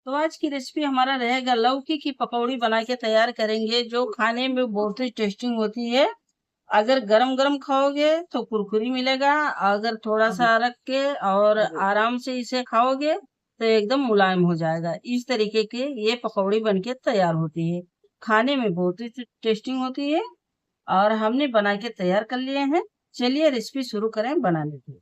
तो आज की रेसिपी हमारा रहेगा लौकी की पकौड़ी बना के तैयार करेंगे, जो खाने में बहुत ही टेस्टिंग होती है। अगर गरम गरम खाओगे तो कुरकुरी मिलेगा, अगर थोड़ा सा रख के और आराम से इसे खाओगे तो एकदम मुलायम हो जाएगा। इस तरीके के ये पकौड़ी बन के तैयार होती है, खाने में बहुत ही टेस्टिंग होती है और हमने बना के तैयार कर लिए हैं। चलिए रेसिपी शुरू करें बनाने की।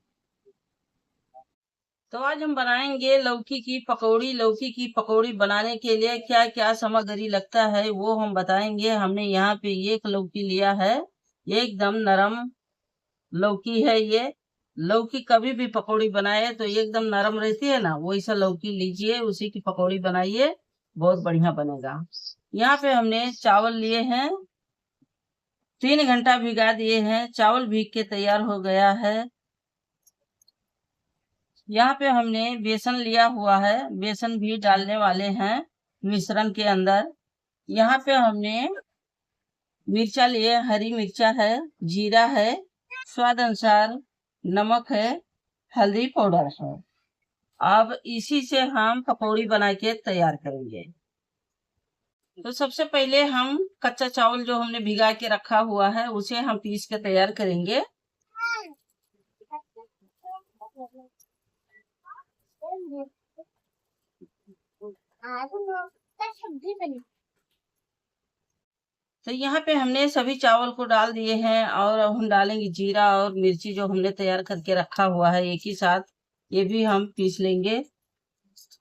तो आज हम बनाएंगे लौकी की पकौड़ी। लौकी की पकौड़ी बनाने के लिए क्या क्या सामग्री लगता है वो हम बताएंगे। हमने यहाँ पे एक लौकी लिया है, एकदम नरम लौकी है ये। लौकी कभी भी पकौड़ी बनाए तो एकदम नरम रहती है ना, वैसा लौकी लीजिए, उसी की पकौड़ी बनाइए, बहुत बढ़िया बनेगा। यहाँ पे हमने चावल लिए हैं, 3 घंटा भिगा दिए हैं। चावल भीग के तैयार हो गया है। यहाँ पे हमने बेसन लिया हुआ है, बेसन भी डालने वाले हैं मिश्रण के अंदर। यहाँ पे हमने मिर्चा लिए, हरी मिर्चा है, जीरा है, स्वाद अनुसार नमक है, हल्दी पाउडर है। अब इसी से हम पकौड़ी बना के तैयार करेंगे। तो सबसे पहले हम कच्चा चावल जो हमने भिगा के रखा हुआ है उसे हम पीस के तैयार करेंगे। तो यहाँ पे हमने सभी चावल को डाल दिए हैं और अब हम डालेंगे जीरा और मिर्ची जो हमने तैयार करके रखा हुआ है एक ही साथ, ये भी हम पीस लेंगे।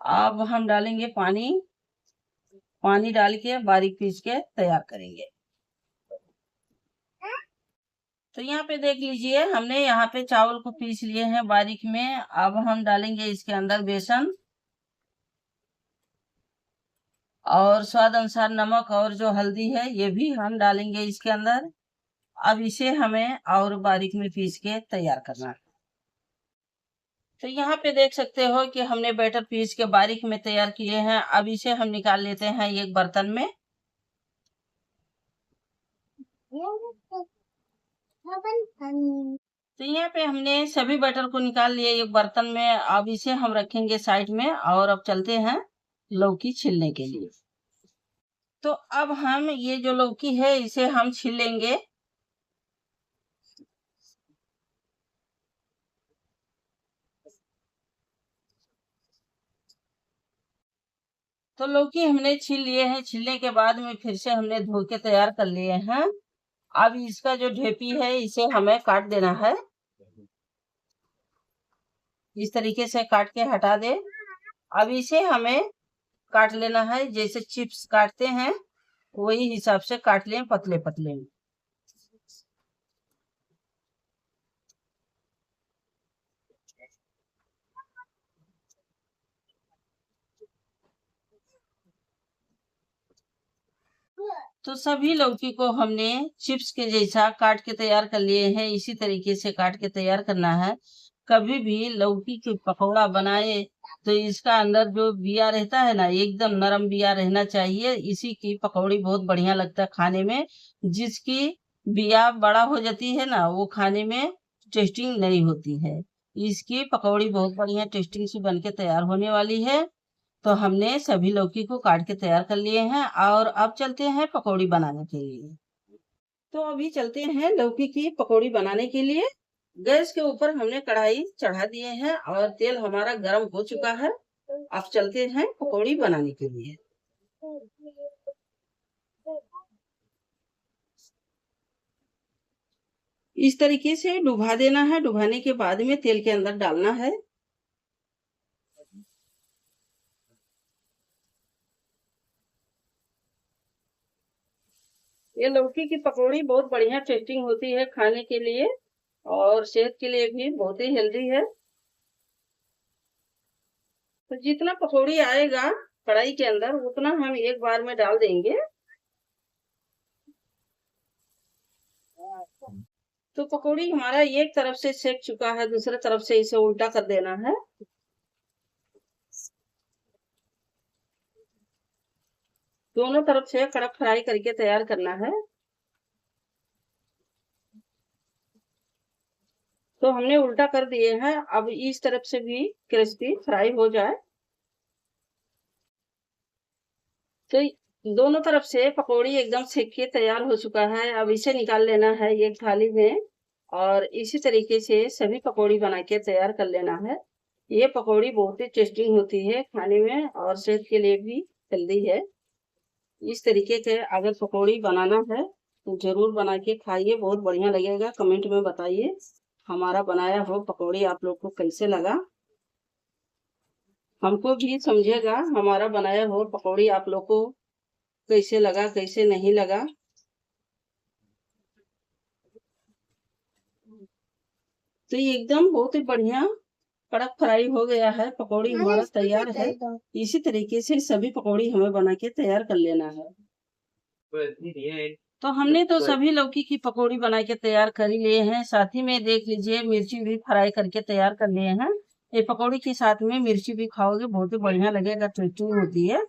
अब हम डालेंगे पानी, पानी डाल के बारीक पीस के तैयार करेंगे। तो यहाँ पे देख लीजिए, हमने यहाँ पे चावल को पीस लिए हैं बारीक में। अब हम डालेंगे इसके अंदर बेसन और स्वाद अनुसार नमक और जो हल्दी है ये भी हम डालेंगे इसके अंदर। अब इसे हमें और बारीक में पीस के तैयार करना है। तो यहाँ पे देख सकते हो कि हमने बैटर पीस के बारीक में तैयार किए हैं। अब इसे हम निकाल लेते हैं एक बर्तन में। तो यहाँ पे हमने सभी बैटर को निकाल लिया एक बर्तन में। अब इसे हम रखेंगे साइड में और अब चलते हैं लौकी छीलने के लिए। तो अब हम ये जो लौकी है इसे हम छील लेंगे। तो लौकी हमने छील लिए हैं, छीलने के बाद में फिर से हमने धो के तैयार कर लिए हैं। अब इसका जो ढेपी है इसे हमें काट देना है, इस तरीके से काट के हटा दे। अब इसे हमें काट लेना है, जैसे चिप्स काटते हैं वही हिसाब से काट लें, पतले पतले। तो सभी लौकी को हमने चिप्स के जैसा काट के तैयार कर लिए हैं, इसी तरीके से काट के तैयार करना है। कभी भी लौकी के पकौड़ा बनाए तो इसका अंदर जो बिया रहता है ना, एकदम नरम बिया रहना चाहिए। इसी की पकौड़ी बहुत बढ़िया लगता है खाने में। जिसकी बिया बड़ा हो जाती है ना, वो खाने में टेस्टिंग नहीं होती है। इसकी पकौड़ी बहुत बढ़िया टेस्टिंग से बन के तैयार होने वाली है। तो हमने सभी लौकी को काट के तैयार कर लिए हैं और अब चलते हैं पकौड़ी बनाने के लिए। तो अभी चलते हैं लौकी की पकौड़ी बनाने के लिए। गैस के ऊपर हमने कढ़ाई चढ़ा दिए हैं और तेल हमारा गर्म हो चुका है। अब चलते हैं पकौड़ी बनाने के लिए। इस तरीके से डुबा देना है, डुबाने के बाद में तेल के अंदर डालना है। ये लौकी की पकौड़ी बहुत बढ़िया टेस्टिंग होती है खाने के लिए और सेहत के लिए भी बहुत ही हेल्दी है। तो जितना पकौड़ी आएगा कढ़ाई के अंदर उतना हम एक बार में डाल देंगे। तो पकौड़ी हमारा एक तरफ से सेक चुका है, दूसरे तरफ से इसे उल्टा कर देना है। दोनों तरफ से कड़क फ्राई करके तैयार करना है। तो हमने उल्टा कर दिए हैं, अब इस तरफ से भी क्रिस्पी फ्राई हो जाए। तो दोनों तरफ से पकौड़ी एकदम सेक के तैयार हो चुका है। अब इसे निकाल लेना है एक थाली में और इसी तरीके से सभी पकौड़ी बना के तैयार कर लेना है। ये पकौड़ी बहुत ही टेस्टी होती है खाने में और सेहत के लिए भी हेल्दी है। इस तरीके से अगर पकौड़ी बनाना है तो ज़रूर बना के खाइए, बहुत बढ़िया लगेगा। कमेंट में बताइए हमारा बनाया हुआ पकौड़ी आप लोग को कैसे लगा। हमको भी समझिएगा हमारा बनाया हुआ पकौड़ी आप लोग को कैसे लगा, कैसे नहीं लगा। तो ये एकदम बहुत ही बढ़िया कड़क फ्राई हो गया है, पकौड़ी हमारा तैयार है। इसी तरीके से सभी पकौड़ी हमें बना के तैयार कर लेना है। तो हमने तो सभी लौकी की पकौड़ी बना के तैयार कर ही लिए हैं। साथ ही में देख लीजिए मिर्ची भी फ्राई करके तैयार कर लिए हैं। ये पकौड़ी के साथ में मिर्ची भी खाओगे बहुत ही बढ़िया लगेगा, टेस्टी होती है।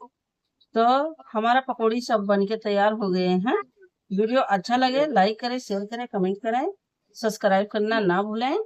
तो हमारा पकौड़ी सब बन के तैयार हो गए हैं। वीडियो अच्छा लगे लाइक करें, शेयर करें, कमेंट करें, सब्सक्राइब करना ना भूलें।